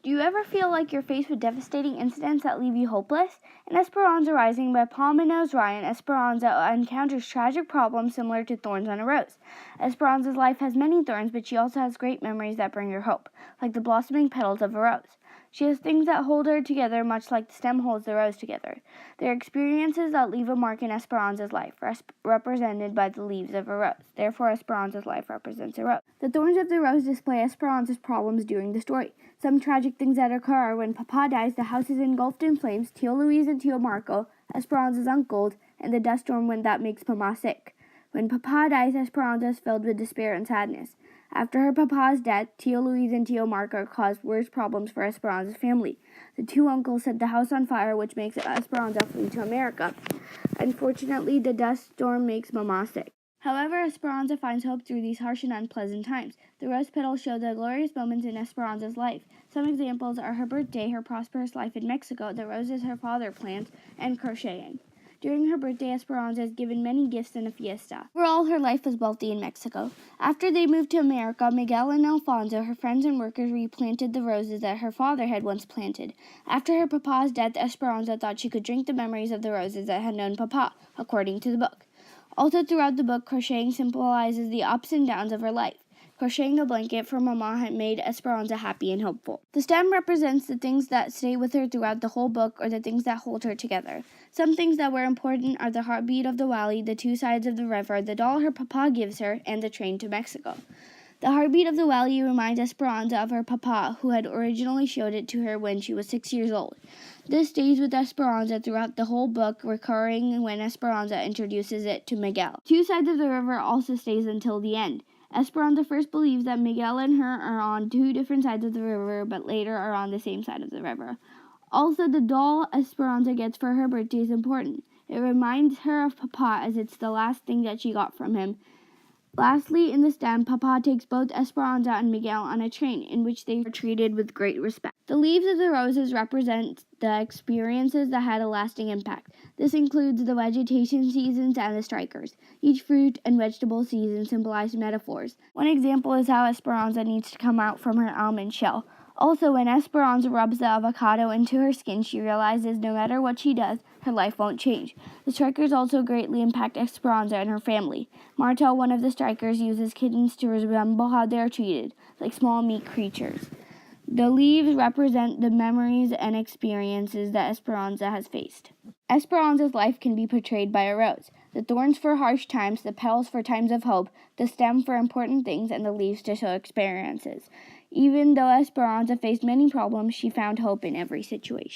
Do you ever feel like you're faced with devastating incidents that leave you hopeless? In Esperanza Rising by Palma Ryan, Esperanza encounters tragic problems similar to thorns on a rose. Esperanza's life has many thorns, but she also has great memories that bring her hope, like the blossoming petals of a rose. She has things that hold her together, much like the stem holds the rose together. They are experiences that leave a mark in Esperanza's life, represented by the leaves of a rose. Therefore, Esperanza's life represents a rose. The thorns of the rose display Esperanza's problems during the story. Some tragic things that occur are when Papa dies, the house is engulfed in flames, Tio Luis and Tio Marco, Esperanza's uncles, and the dust storm when that makes Mama sick. When Papa dies, Esperanza is filled with despair and sadness. After her papa's death, Tio Luis and Tio Marco caused worse problems for Esperanza's family. The two uncles set the house on fire, which makes Esperanza flee to America. Unfortunately, the dust storm makes Mama sick. However, Esperanza finds hope through these harsh and unpleasant times. The rose petals show the glorious moments in Esperanza's life. Some examples are her birthday, her prosperous life in Mexico, the roses her father plants, and crocheting. During her birthday, Esperanza is given many gifts and a fiesta. Overall, her life was wealthy in Mexico. After they moved to America, Miguel and Alfonso, her friends and workers, replanted the roses that her father had once planted. After her papa's death, Esperanza thought she could drink the memories of the roses that had known Papa, according to the book. Also throughout the book, crocheting symbolizes the ups and downs of her life. Crocheting a blanket for Mama had made Esperanza happy and hopeful. The stem represents the things that stay with her throughout the whole book, or the things that hold her together. Some things that were important are the heartbeat of the valley, the two sides of the river, the doll her papa gives her, and the train to Mexico. The heartbeat of the valley reminds Esperanza of her papa, who had originally showed it to her when she was 6 years old. This stays with Esperanza throughout the whole book, recurring when Esperanza introduces it to Miguel. Two sides of the river also stays until the end. Esperanza first believes that Miguel and her are on two different sides of the river, but later are on the same side of the river. Also, the doll Esperanza gets for her birthday is important. It reminds her of Papa, as it's the last thing that she got from him. Lastly, in the stem, Papa takes both Esperanza and Miguel on a train, in which they are treated with great respect. The leaves of the roses represent the experiences that had a lasting impact. This includes the vegetation seasons and the strikers. Each fruit and vegetable season symbolize metaphors. One example is how Esperanza needs to come out from her almond shell. Also, when Esperanza rubs the avocado into her skin, she realizes no matter what she does, her life won't change. The strikers also greatly impact Esperanza and her family. Martel, one of the strikers, uses kittens to resemble how they are treated, like small meat creatures. The leaves represent the memories and experiences that Esperanza has faced. Esperanza's life can be portrayed by a rose. The thorns for harsh times, the petals for times of hope, the stem for important things, and the leaves to show experiences. Even though Esperanza faced many problems, she found hope in every situation.